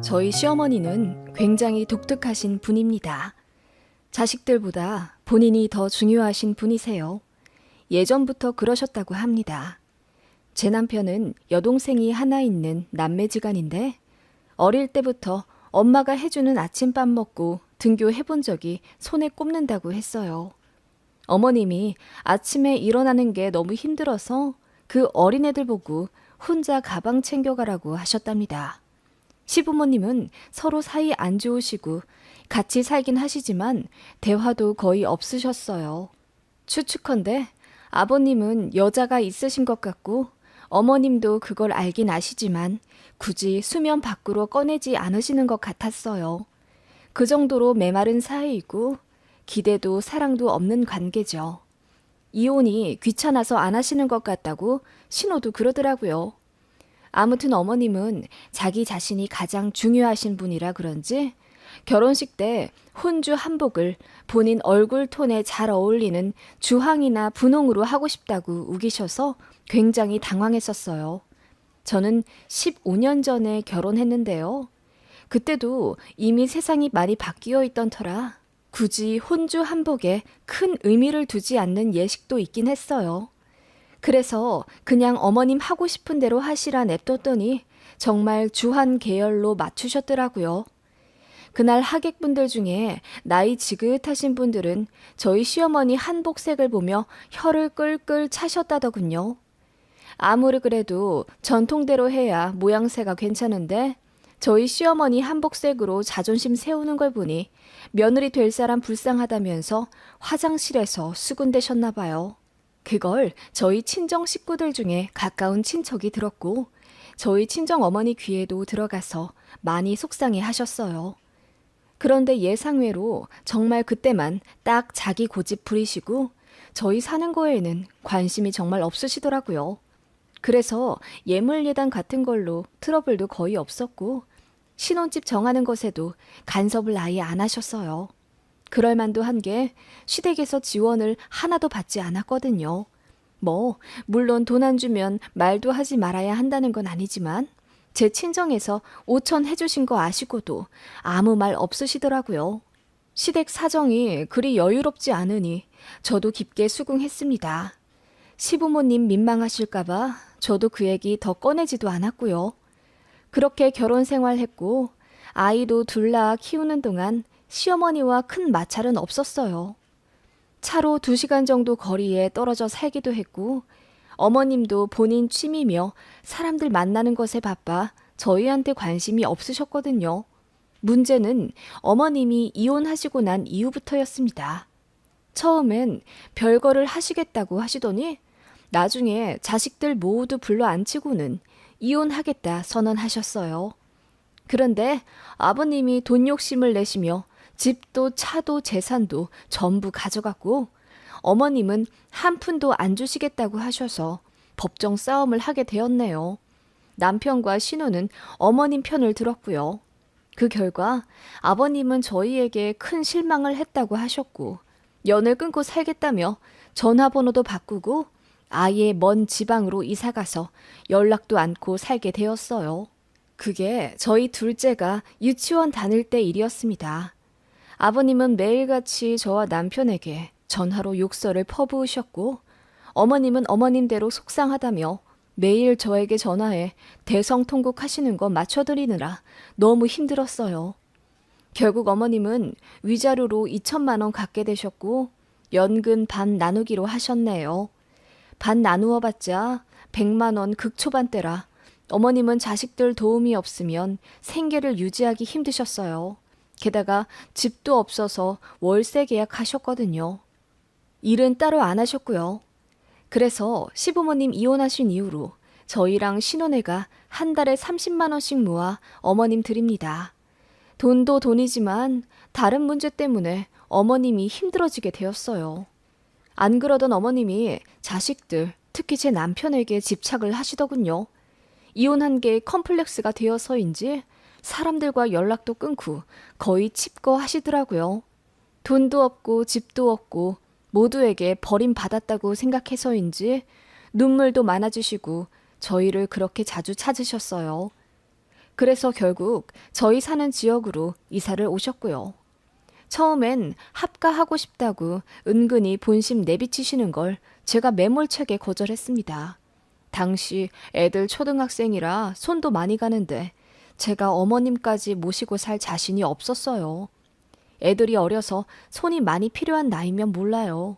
저희 시어머니는 굉장히 독특하신 분입니다. 자식들보다 본인이 더 중요하신 분이세요. 예전부터 그러셨다고 합니다. 제 남편은 여동생이 하나 있는 남매지간인데 어릴 때부터 엄마가 해주는 아침밥 먹고 등교해본 적이 손에 꼽는다고 했어요. 어머님이 아침에 일어나는 게 너무 힘들어서 그 어린애들 보고 혼자 가방 챙겨가라고 하셨답니다. 시부모님은 서로 사이 안 좋으시고 같이 살긴 하시지만 대화도 거의 없으셨어요. 추측컨대 아버님은 여자가 있으신 것 같고 어머님도 그걸 알긴 아시지만 굳이 수면 밖으로 꺼내지 않으시는 것 같았어요. 그 정도로 메마른 사이이고 기대도 사랑도 없는 관계죠. 이혼이 귀찮아서 안 하시는 것 같다고 신호도 그러더라고요. 아무튼 어머님은 자기 자신이 가장 중요하신 분이라 그런지 결혼식 때 혼주 한복을 본인 얼굴 톤에 잘 어울리는 주황이나 분홍으로 하고 싶다고 우기셔서 굉장히 당황했었어요. 저는 15년 전에 결혼했는데요. 그때도 이미 세상이 많이 바뀌어 있던 터라 굳이 혼주 한복에 큰 의미를 두지 않는 예식도 있긴 했어요. 그래서 그냥 어머님 하고 싶은 대로 하시라 냅뒀더니 정말 주한 계열로 맞추셨더라고요. 그날 하객분들 중에 나이 지긋하신 분들은 저희 시어머니 한복색을 보며 혀를 끌끌 차셨다더군요. 아무리 그래도 전통대로 해야 모양새가 괜찮은데 저희 시어머니 한복색으로 자존심 세우는 걸 보니 며느리 될 사람 불쌍하다면서 화장실에서 수군대셨나 봐요. 그걸 저희 친정 식구들 중에 가까운 친척이 들었고 저희 친정 어머니 귀에도 들어가서 많이 속상해 하셨어요. 그런데 예상외로 정말 그때만 딱 자기 고집 부리시고 저희 사는 거에는 관심이 정말 없으시더라고요. 그래서 예물예단 같은 걸로 트러블도 거의 없었고 신혼집 정하는 것에도 간섭을 아예 안 하셨어요. 그럴 만도 한 게 시댁에서 지원을 하나도 받지 않았거든요. 물론 돈 안 주면 말도 하지 말아야 한다는 건 아니지만 제 친정에서 5천 해주신 거 아시고도 아무 말 없으시더라고요. 시댁 사정이 그리 여유롭지 않으니 저도 깊게 수긍했습니다. 시부모님 민망하실까봐 저도 그 얘기 더 꺼내지도 않았고요. 그렇게 결혼 생활했고 아이도 둘 낳아 키우는 동안 시어머니와 큰 마찰은 없었어요. 차로 2시간 정도 거리에 떨어져 살기도 했고 어머님도 본인 취미며 사람들 만나는 것에 바빠 저희한테 관심이 없으셨거든요. 문제는 어머님이 이혼하시고 난 이후부터였습니다. 처음엔 별거를 하시겠다고 하시더니 나중에 자식들 모두 불러 앉히고는 이혼하겠다 선언하셨어요. 그런데 아버님이 돈 욕심을 내시며 집도 차도 재산도 전부 가져갔고 어머님은 한 푼도 안 주시겠다고 하셔서 법정 싸움을 하게 되었네요. 남편과 신우는 어머님 편을 들었고요. 그 결과 아버님은 저희에게 큰 실망을 했다고 하셨고 연을 끊고 살겠다며 전화번호도 바꾸고 아예 먼 지방으로 이사가서 연락도 않고 살게 되었어요. 그게 저희 둘째가 유치원 다닐 때 일이었습니다. 아버님은 매일같이 저와 남편에게 전화로 욕설을 퍼부으셨고 어머님은 어머님대로 속상하다며 매일 저에게 전화해 대성통곡하시는 거 맞춰드리느라 너무 힘들었어요. 결국 어머님은 위자료로 2천만 원 갖게 되셨고 연금 반 나누기로 하셨네요. 반 나누어봤자 100만 원 극초반대라 어머님은 자식들 도움이 없으면 생계를 유지하기 힘드셨어요. 게다가 집도 없어서 월세 계약하셨거든요. 일은 따로 안 하셨고요. 그래서 시부모님 이혼하신 이후로 저희랑 신혼애가 한 달에 30만 원씩 모아 어머님 드립니다. 돈도 돈이지만 다른 문제 때문에 어머님이 힘들어지게 되었어요. 안 그러던 어머님이 자식들, 특히 제 남편에게 집착을 하시더군요. 이혼한 게 컴플렉스가 되어서인지 사람들과 연락도 끊고 거의 칩거 하시더라고요. 돈도 없고 집도 없고 모두에게 버림받았다고 생각해서인지 눈물도 많아지시고 저희를 그렇게 자주 찾으셨어요. 그래서 결국 저희 사는 지역으로 이사를 오셨고요. 처음엔 합가하고 싶다고 은근히 본심 내비치시는 걸 제가 매몰차게 거절했습니다. 당시 애들 초등학생이라 손도 많이 가는데 제가 어머님까지 모시고 살 자신이 없었어요. 애들이 어려서 손이 많이 필요한 나이면 몰라요.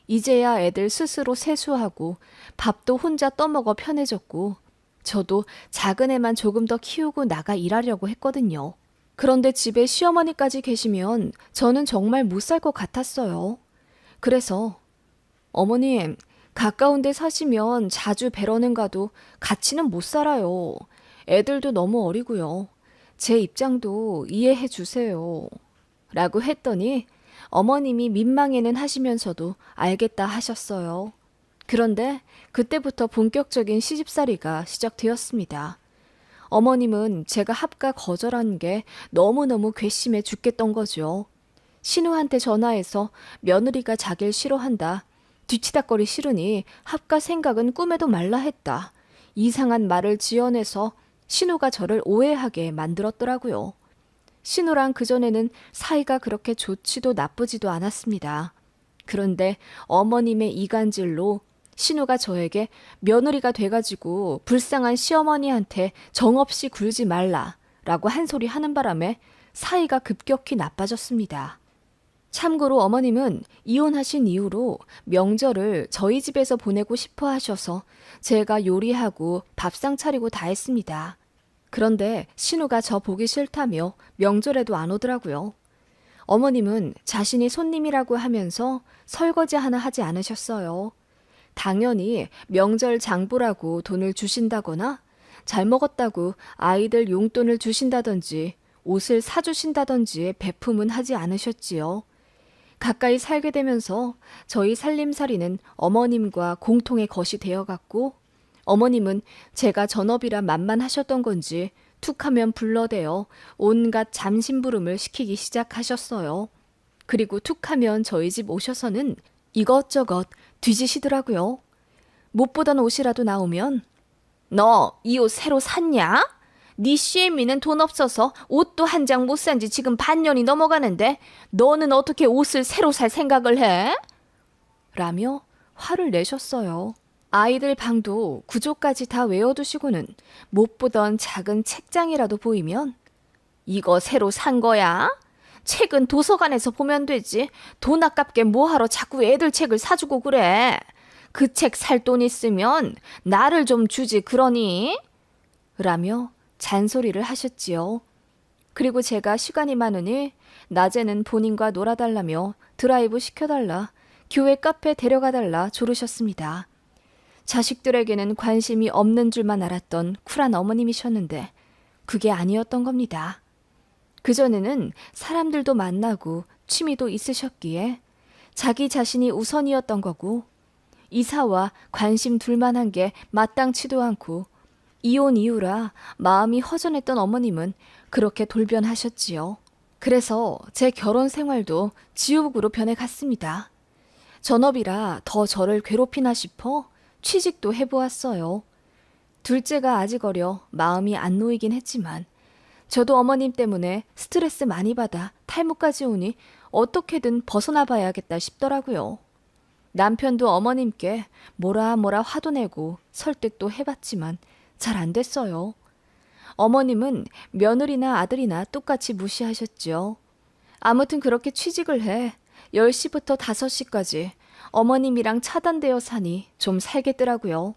이제야 애들 스스로 세수하고 밥도 혼자 떠먹어 편해졌고 저도 작은 애만 조금 더 키우고 나가 일하려고 했거든요. 그런데 집에 시어머니까지 계시면 저는 정말 못 살 것 같았어요. 그래서 어머님, 가까운 데 사시면 자주 뵈러는 가도 같이는 못 살아요. 애들도 너무 어리고요. 제 입장도 이해해 주세요. 라고 했더니 어머님이 민망해는 하시면서도 알겠다 하셨어요. 그런데 그때부터 본격적인 시집살이가 시작되었습니다. 어머님은 제가 합가 거절한 게 너무너무 괘씸해 죽겠던 거죠. 신우한테 전화해서 며느리가 자길 싫어한다. 뒤치다거리 싫으니 합가 생각은 꿈에도 말라 했다. 이상한 말을 지어내서 신우가 저를 오해하게 만들었더라고요. 신우랑 그전에는 사이가 그렇게 좋지도 나쁘지도 않았습니다. 그런데 어머님의 이간질로 신우가 저에게 며느리가 돼가지고 불쌍한 시어머니한테 정없이 굴지 말라라고 한 소리 하는 바람에 사이가 급격히 나빠졌습니다. 참고로 어머님은 이혼하신 이후로 명절을 저희 집에서 보내고 싶어 하셔서 제가 요리하고 밥상 차리고 다 했습니다. 그런데 신우가 저 보기 싫다며 명절에도 안 오더라고요. 어머님은 자신이 손님이라고 하면서 설거지 하나 하지 않으셨어요. 당연히 명절 장보라고 돈을 주신다거나 잘 먹었다고 아이들 용돈을 주신다든지 옷을 사주신다든지의 배품은 하지 않으셨지요. 가까이 살게 되면서 저희 살림살이는 어머님과 공통의 것이 되어갔고 어머님은 제가 전업이라 만만하셨던 건지 툭하면 불러대어 온갖 잠심부름을 시키기 시작하셨어요. 그리고 툭하면 저희 집 오셔서는 이것저것 뒤지시더라고요. 못 보던 옷이라도 나오면 너 이 옷 새로 샀냐? 네 시애미는 돈 없어서 옷도 한 장 못 산 지 지금 반년이 넘어가는데 너는 어떻게 옷을 새로 살 생각을 해? 라며 화를 내셨어요. 아이들 방도 구조까지 다 외워두시고는 못 보던 작은 책장이라도 보이면 이거 새로 산 거야? 책은 도서관에서 보면 되지. 돈 아깝게 뭐하러 자꾸 애들 책을 사주고 그래. 그 책 살 돈 있으면 나를 좀 주지 그러니? 라며 잔소리를 하셨지요. 그리고 제가 시간이 많으니 낮에는 본인과 놀아달라며 드라이브 시켜달라, 교회 카페 데려가달라 조르셨습니다. 자식들에게는 관심이 없는 줄만 알았던 쿨한 어머님이셨는데 그게 아니었던 겁니다. 그전에는 사람들도 만나고 취미도 있으셨기에 자기 자신이 우선이었던 거고 이사와 관심 둘만 한 게 마땅치도 않고 이혼 이후라 마음이 허전했던 어머님은 그렇게 돌변하셨지요. 그래서 제 결혼 생활도 지옥으로 변해갔습니다. 전업이라 더 저를 괴롭히나 싶어 취직도 해보았어요. 둘째가 아직 어려 마음이 안 놓이긴 했지만 저도 어머님 때문에 스트레스 많이 받아 탈모까지 오니 어떻게든 벗어나 봐야겠다 싶더라고요. 남편도 어머님께 뭐라 화도 내고 설득도 해봤지만 잘 안 됐어요. 어머님은 며느리나 아들이나 똑같이 무시하셨죠. 아무튼 그렇게 취직을 해 10시부터 5시까지 어머님이랑 차단되어 사니 좀 살겠더라고요.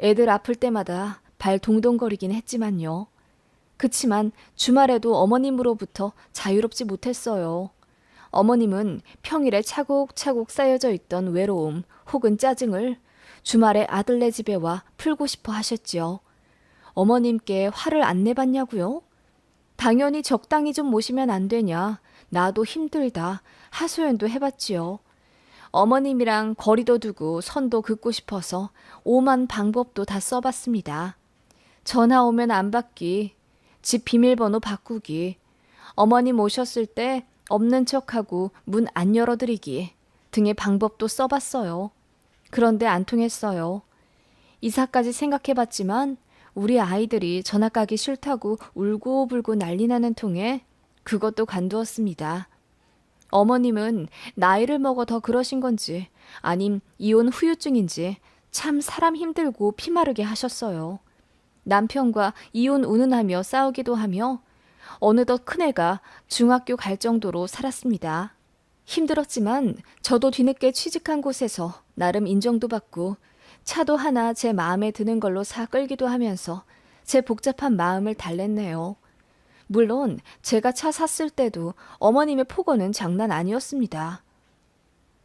애들 아플 때마다 발 동동거리긴 했지만요. 그치만 주말에도 어머님으로부터 자유롭지 못했어요. 어머님은 평일에 차곡차곡 쌓여져 있던 외로움 혹은 짜증을 주말에 아들네 집에 와 풀고 싶어 하셨지요. 어머님께 화를 안 내봤냐고요? 당연히 적당히 좀 모시면 안 되냐. 나도 힘들다. 하소연도 해봤지요. 어머님이랑 거리도 두고 선도 긋고 싶어서 오만 방법도 다 써봤습니다. 전화 오면 안 받기, 집 비밀번호 바꾸기, 어머님 오셨을 때 없는 척하고 문 안 열어드리기, 등의 방법도 써봤어요. 그런데 안 통했어요. 이사까지 생각해봤지만 우리 아이들이 전학 가기 싫다고 울고불고 난리 나는 통에 그것도 관두었습니다. 어머님은 나이를 먹어 더 그러신 건지 아님 이혼 후유증인지 참 사람 힘들고 피마르게 하셨어요. 남편과 이혼 운운하며 싸우기도 하며 어느덧 큰애가 중학교 갈 정도로 살았습니다. 힘들었지만 저도 뒤늦게 취직한 곳에서 나름 인정도 받고 차도 하나 제 마음에 드는 걸로 사 끌기도 하면서 제 복잡한 마음을 달랬네요. 물론 제가 차 샀을 때도 어머님의 폭언은 장난 아니었습니다.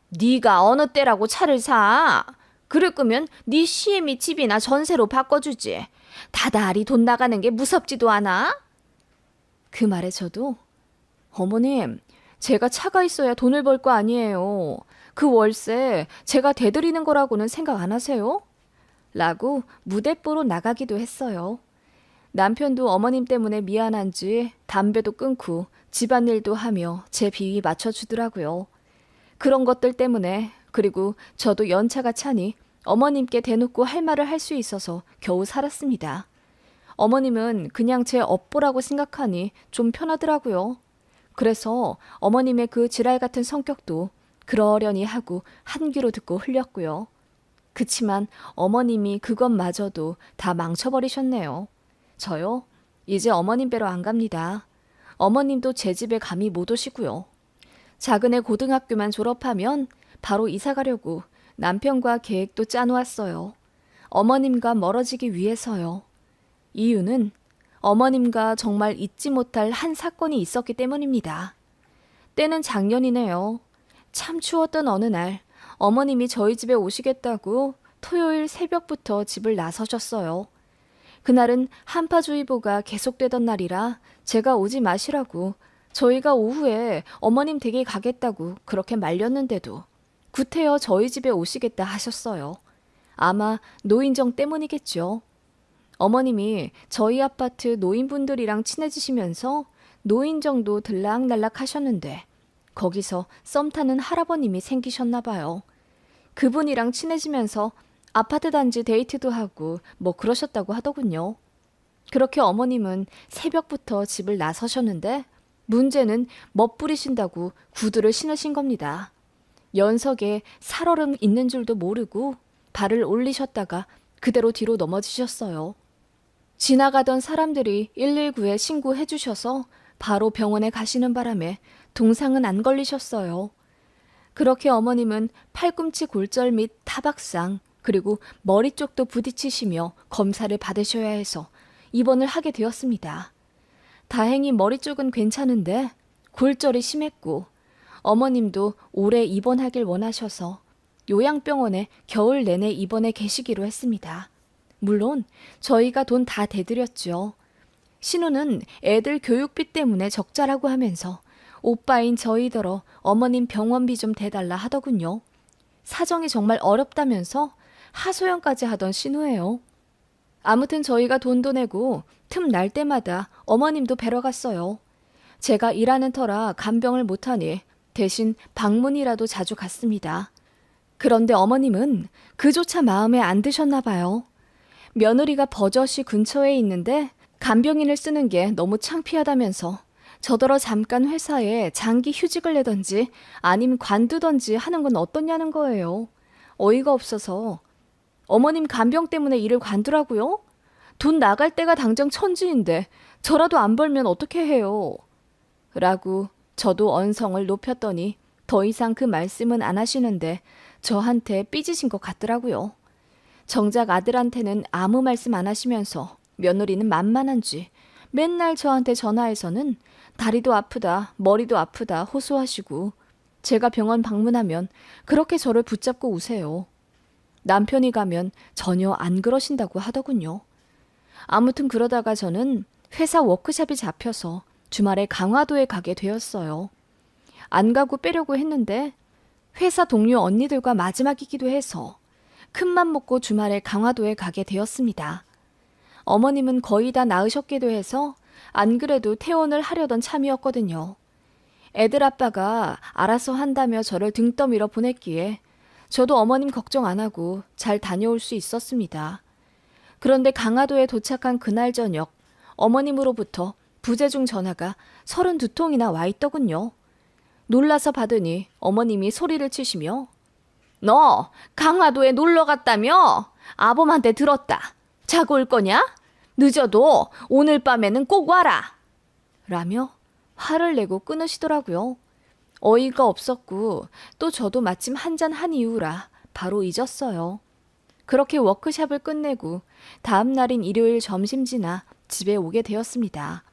네가 어느 때라고 차를 사? 그럴 거면 네 시엠이 집이나 전세로 바꿔주지. 다달이 돈 나가는 게 무섭지도 않아? 그 말에 저도 어머님, 제가 차가 있어야 돈을 벌 거 아니에요. 그 월세 제가 대드리는 거라고는 생각 안 하세요? 라고 무대뽀로 나가기도 했어요. 남편도 어머님 때문에 미안한지 담배도 끊고 집안일도 하며 제 비위 맞춰주더라고요. 그런 것들 때문에 그리고 저도 연차가 차니 어머님께 대놓고 할 말을 할 수 있어서 겨우 살았습니다. 어머님은 그냥 제 업보라고 생각하니 좀 편하더라고요. 그래서 어머님의 그 지랄 같은 성격도 그러려니 하고 한 귀로 듣고 흘렸고요. 그치만 어머님이 그것마저도 다 망쳐버리셨네요. 저요? 이제 어머님 뵈러 안 갑니다. 어머님도 제 집에 감히 못 오시고요. 작은 애 고등학교만 졸업하면 바로 이사 가려고 남편과 계획도 짜놓았어요. 어머님과 멀어지기 위해서요. 이유는 어머님과 정말 잊지 못할 한 사건이 있었기 때문입니다. 때는 작년이네요. 참 추웠던 어느 날 어머님이 저희 집에 오시겠다고 토요일 새벽부터 집을 나서셨어요. 그날은 한파주의보가 계속되던 날이라 제가 오지 마시라고 저희가 오후에 어머님 댁에 가겠다고 그렇게 말렸는데도 구태여 저희 집에 오시겠다 하셨어요. 아마 노인정 때문이겠죠. 어머님이 저희 아파트 노인분들이랑 친해지시면서 노인정도 들락날락 하셨는데 거기서 썸 타는 할아버님이 생기셨나 봐요. 그분이랑 친해지면서 아파트 단지 데이트도 하고 뭐 그러셨다고 하더군요. 그렇게 어머님은 새벽부터 집을 나서셨는데 문제는 멋부리신다고 구두를 신으신 겁니다. 연석에 살얼음 있는 줄도 모르고 발을 올리셨다가 그대로 뒤로 넘어지셨어요. 지나가던 사람들이 119에 신고해 주셔서 바로 병원에 가시는 바람에 동상은 안 걸리셨어요. 그렇게 어머님은 팔꿈치 골절 및 타박상 그리고 머리 쪽도 부딪히시며 검사를 받으셔야 해서 입원을 하게 되었습니다. 다행히 머리 쪽은 괜찮은데 골절이 심했고 어머님도 오래 입원하길 원하셔서 요양병원에 겨울 내내 입원해 계시기로 했습니다. 물론 저희가 돈 다 대드렸죠. 신우는 애들 교육비 때문에 적자라고 하면서 오빠인 저희더러 어머님 병원비 좀 대달라 하더군요. 사정이 정말 어렵다면서 하소연까지 하던 신우예요. 아무튼 저희가 돈도 내고 틈 날 때마다 어머님도 뵈러 갔어요. 제가 일하는 터라 간병을 못하니 대신 방문이라도 자주 갔습니다. 그런데 어머님은 그조차 마음에 안 드셨나 봐요. 며느리가 버젓이 근처에 있는데 간병인을 쓰는 게 너무 창피하다면서 저더러 잠깐 회사에 장기 휴직을 내던지 아님 관두던지 하는 건 어떠냐는 거예요. 어이가 없어서 어머님 간병 때문에 일을 관두라고요? 돈 나갈 때가 당장 천지인데 저라도 안 벌면 어떻게 해요? 라고 저도 언성을 높였더니 더 이상 그 말씀은 안 하시는데 저한테 삐지신 것 같더라고요. 정작 아들한테는 아무 말씀 안 하시면서 며느리는 만만한지 맨날 저한테 전화해서는 다리도 아프다, 머리도 아프다 호소하시고 제가 병원 방문하면 그렇게 저를 붙잡고 우세요. 남편이 가면 전혀 안 그러신다고 하더군요. 아무튼 그러다가 저는 회사 워크숍이 잡혀서 주말에 강화도에 가게 되었어요. 안 가고 빼려고 했는데 회사 동료 언니들과 마지막이기도 해서 큰맘 먹고 주말에 강화도에 가게 되었습니다. 어머님은 거의 다 나으셨기도 해서 안 그래도 퇴원을 하려던 참이었거든요. 애들 아빠가 알아서 한다며 저를 등 떠밀어 보냈기에 저도 어머님 걱정 안 하고 잘 다녀올 수 있었습니다. 그런데 강화도에 도착한 그날 저녁 어머님으로부터 부재중 전화가 32통이나 와 있더군요. 놀라서 받으니 어머님이 소리를 치시며 너 강화도에 놀러 갔다며? 아범한테 들었다. 자고 올 거냐? 늦어도 오늘 밤에는 꼭 와라. 라며 화를 내고 끊으시더라고요. 어이가 없었고 또 저도 마침 한잔 한 이유라 바로 잊었어요. 그렇게 워크숍을 끝내고 다음 날인 일요일 점심 지나 집에 오게 되었습니다.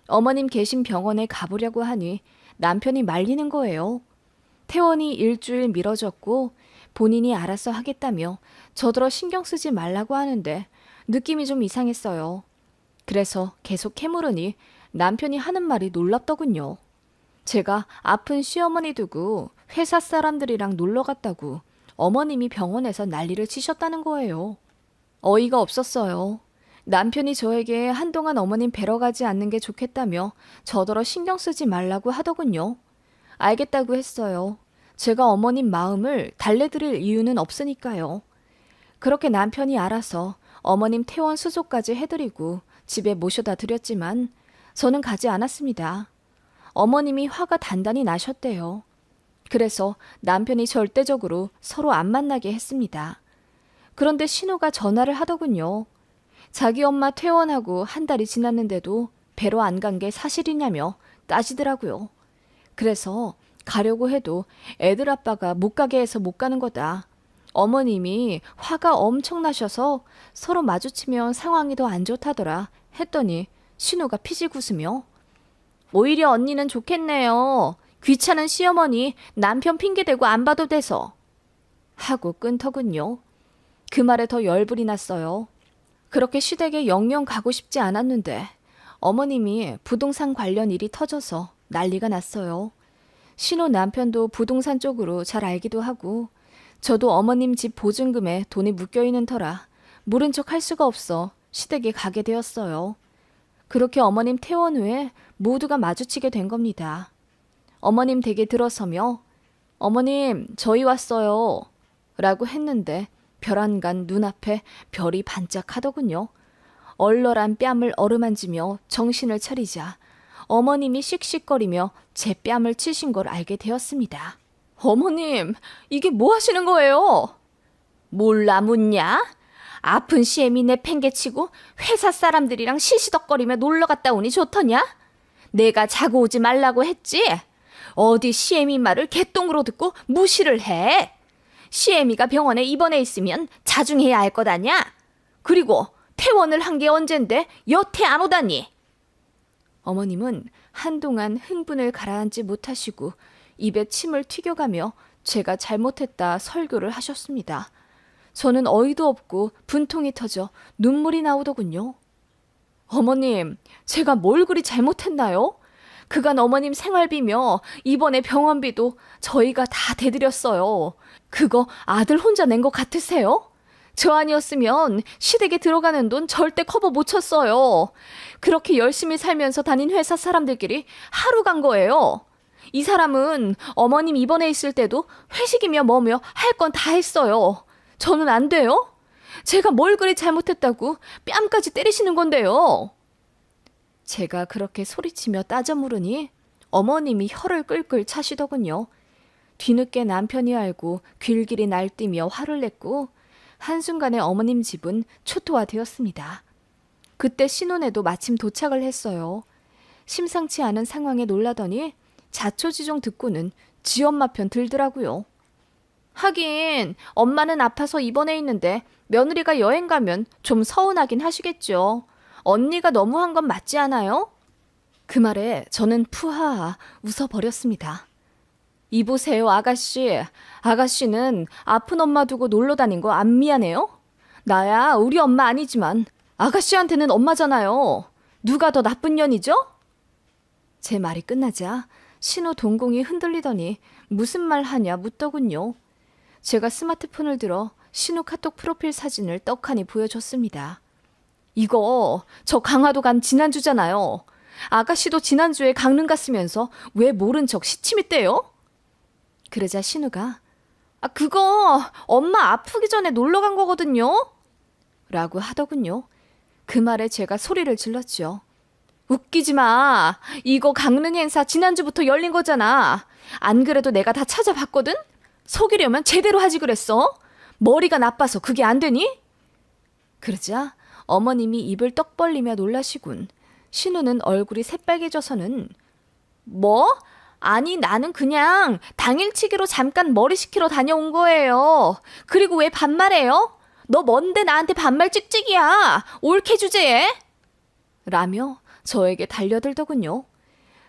어머님 계신 병원에 가보려고 하니 남편이 말리는 거예요. 퇴원이 일주일 미뤄졌고 본인이 알아서 하겠다며 저더러 신경 쓰지 말라고 하는데 느낌이 좀 이상했어요. 그래서 계속 캐물으니 남편이 하는 말이 놀랍더군요. 제가 아픈 시어머니 두고 회사 사람들이랑 놀러 갔다고 어머님이 병원에서 난리를 치셨다는 거예요. 어이가 없었어요. 남편이 저에게 한동안 어머님 뵈러 가지 않는 게 좋겠다며 저더러 신경 쓰지 말라고 하더군요. 알겠다고 했어요. 제가 어머님 마음을 달래드릴 이유는 없으니까요. 그렇게 남편이 알아서 어머님 퇴원 수속까지 해드리고 집에 모셔다 드렸지만 저는 가지 않았습니다. 어머님이 화가 단단히 나셨대요. 그래서 남편이 절대적으로 서로 안 만나게 했습니다. 그런데 신우가 전화를 하더군요. 자기 엄마 퇴원하고 한 달이 지났는데도 뵈러 안 간 게 사실이냐며 따지더라고요. 그래서 가려고 해도 애들 아빠가 못 가게 해서 못 가는 거다. 어머님이 화가 엄청 나셔서 서로 마주치면 상황이 더 안 좋다더라 했더니 신우가 피식 웃으며 오히려 언니는 좋겠네요. 귀찮은 시어머니 남편 핑계대고 안 봐도 돼서 하고 끊더군요. 그 말에 더 열불이 났어요. 그렇게 시댁에 영영 가고 싶지 않았는데 어머님이 부동산 관련 일이 터져서 난리가 났어요. 신호 남편도 부동산 쪽으로 잘 알기도 하고 저도 어머님 집 보증금에 돈이 묶여있는 터라 모른 척 할 수가 없어 시댁에 가게 되었어요. 그렇게 어머님 퇴원 후에 모두가 마주치게 된 겁니다. 어머님 댁에 들어서며 어머님 저희 왔어요 라고 했는데 벼란간 눈앞에 별이 반짝하더군요. 얼얼한 뺨을 어루만지며 정신을 차리자 어머님이 씩씩거리며 제 뺨을 치신 걸 알게 되었습니다. 어머님, 이게 뭐 하시는 거예요? 몰라 묻냐? 아픈 시애미 내팽개치고 회사 사람들이랑 시시덕거리며 놀러 갔다 오니 좋더냐? 내가 자고 오지 말라고 했지? 어디 시애미 말을 개똥으로 듣고 무시를 해? 시애미가 병원에 입원해 있으면 자중해야 할 것 아냐? 그리고 퇴원을 한 게 언젠데 여태 안 오다니? 어머님은 한동안 흥분을 가라앉지 못하시고 입에 침을 튀겨가며 제가 잘못했다 설교를 하셨습니다. 저는 어이도 없고 분통이 터져 눈물이 나오더군요. 어머님, 제가 뭘 그리 잘못했나요? 그간 어머님 생활비며 이번에 병원비도 저희가 다 대드렸어요. 그거 아들 혼자 낸 것 같으세요? 저 아니었으면 시댁에 들어가는 돈 절대 커버 못 쳤어요. 그렇게 열심히 살면서 다닌 회사 사람들끼리 하루 간 거예요. 이 사람은 어머님 입원해 있을 때도 회식이며 뭐며 할 건 다 했어요. 저는 안 돼요? 제가 뭘 그리 잘못했다고 뺨까지 때리시는 건데요. 제가 그렇게 소리치며 따져 물으니 어머님이 혀를 끌끌 차시더군요. 뒤늦게 남편이 알고 귀길이 날뛰며 화를 냈고 한순간에 어머님 집은 초토화되었습니다. 그때 신혼에도 마침 도착을 했어요. 심상치 않은 상황에 놀라더니 자초지종 듣고는 지 엄마 편 들더라고요. 하긴 엄마는 아파서 입원해 있는데 며느리가 여행 가면 좀 서운하긴 하시겠죠. 언니가 너무한 건 맞지 않아요? 그 말에 저는 푸하하 웃어버렸습니다. 이보세요 아가씨. 아가씨는 아픈 엄마 두고 놀러 다닌 거 안 미안해요? 나야 우리 엄마 아니지만 아가씨한테는 엄마잖아요. 누가 더 나쁜 년이죠? 제 말이 끝나자 신호 동공이 흔들리더니 무슨 말 하냐 묻더군요. 제가 스마트폰을 들어 신호 카톡 프로필 사진을 떡하니 보여줬습니다. 이거 저 강화도 간 지난주잖아요. 아가씨도 지난주에 강릉 갔으면서 왜 모른 척 시침이 떼요? 그러자 신우가 그거 엄마 아프기 전에 놀러 간 거거든요. 라고 하더군요. 그 말에 제가 소리를 질렀죠. 웃기지 마. 이거 강릉 행사 지난주부터 열린 거잖아. 안 그래도 내가 다 찾아봤거든? 속이려면 제대로 하지 그랬어. 머리가 나빠서 그게 안 되니? 그러자 어머님이 입을 떡 벌리며 놀라시군. 신우는 얼굴이 새빨개져서는 뭐? 아니 나는 그냥 당일치기로 잠깐 머리 식히러 다녀온 거예요. 그리고 왜 반말해요? 너 뭔데 나한테 반말 찍찍이야. 올케 주제에? 라며 저에게 달려들더군요.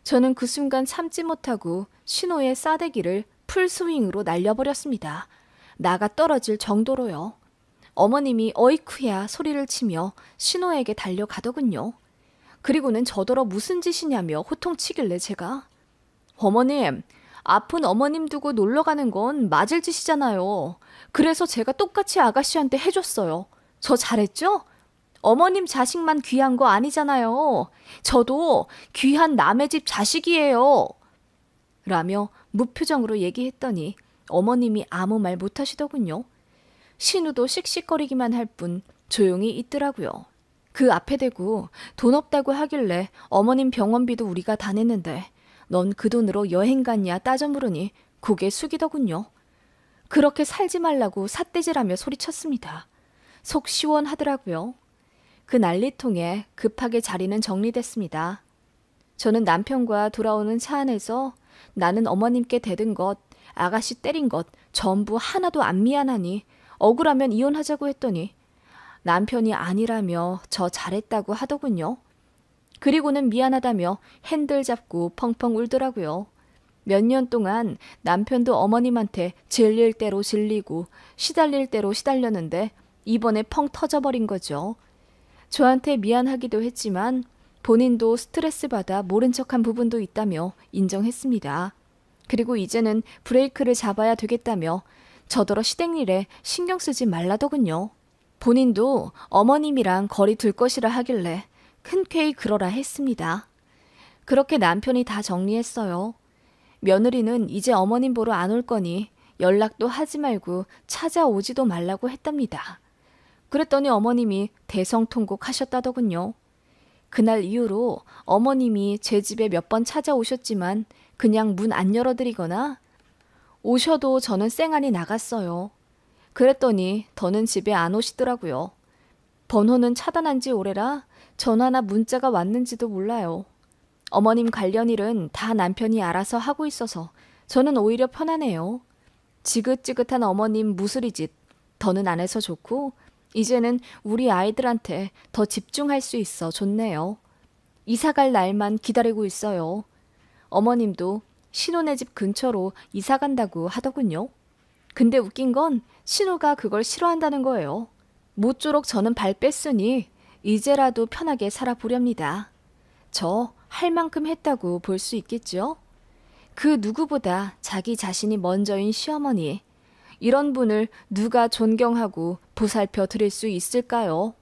저는 그 순간 참지 못하고 신호의 싸대기를 풀스윙으로 날려버렸습니다. 나가 떨어질 정도로요. 어머님이 어이쿠야 소리를 치며 신호에게 달려가더군요. 그리고는 저더러 무슨 짓이냐며 호통치길래 제가 어머님, 아픈 어머님 두고 놀러 가는 건 맞을 짓이잖아요. 그래서 제가 똑같이 아가씨한테 해줬어요. 저 잘했죠? 어머님 자식만 귀한 거 아니잖아요. 저도 귀한 남의 집 자식이에요. 라며 무표정으로 얘기했더니 어머님이 아무 말 못하시더군요. 신우도 씩씩거리기만 할 뿐 조용히 있더라고요. 그 앞에 대고 돈 없다고 하길래 어머님 병원비도 우리가 다 냈는데 넌 그 돈으로 여행 갔냐 따져 물으니 고개 숙이더군요. 그렇게 살지 말라고 삿대질하며 소리쳤습니다. 속 시원하더라고요. 그 난리통에 급하게 자리는 정리됐습니다. 저는 남편과 돌아오는 차 안에서 나는 어머님께 대든 것, 아가씨 때린 것 전부 하나도 안 미안하니 억울하면 이혼하자고 했더니 남편이 아니라며 저 잘했다고 하더군요. 그리고는 미안하다며 핸들 잡고 펑펑 울더라고요. 몇 년 동안 남편도 어머님한테 질릴 대로 질리고 시달릴 대로 시달렸는데 이번에 펑 터져버린 거죠. 저한테 미안하기도 했지만 본인도 스트레스 받아 모른 척한 부분도 있다며 인정했습니다. 그리고 이제는 브레이크를 잡아야 되겠다며 저더러 시댁일에 신경 쓰지 말라더군요. 본인도 어머님이랑 거리 둘 것이라 하길래 흔쾌히 그러라 했습니다. 그렇게 남편이 다 정리했어요. 며느리는 이제 어머님 보러 안 올 거니 연락도 하지 말고 찾아오지도 말라고 했답니다. 그랬더니 어머님이 대성통곡 하셨다더군요. 그날 이후로 어머님이 제 집에 몇 번 찾아오셨지만 그냥 문 안 열어드리거나 오셔도 저는 쌩안이 나갔어요. 그랬더니 더는 집에 안 오시더라고요. 번호는 차단한 지 오래라 전화나 문자가 왔는지도 몰라요. 어머님 관련 일은 다 남편이 알아서 하고 있어서 저는 오히려 편하네요. 지긋지긋한 어머님 무스리짓 더는 안 해서 좋고 이제는 우리 아이들한테 더 집중할 수 있어 좋네요. 이사갈 날만 기다리고 있어요. 어머님도 신혼의 집 근처로 이사 간다고 하더군요. 근데 웃긴 건 신우가 그걸 싫어한다는 거예요. 모쪼록 저는 발 뺐으니 이제라도 편하게 살아보렵니다. 저 할 만큼 했다고 볼 수 있겠죠? 그 누구보다 자기 자신이 먼저인 시어머니. 이런 분을 누가 존경하고 보살펴 드릴 수 있을까요?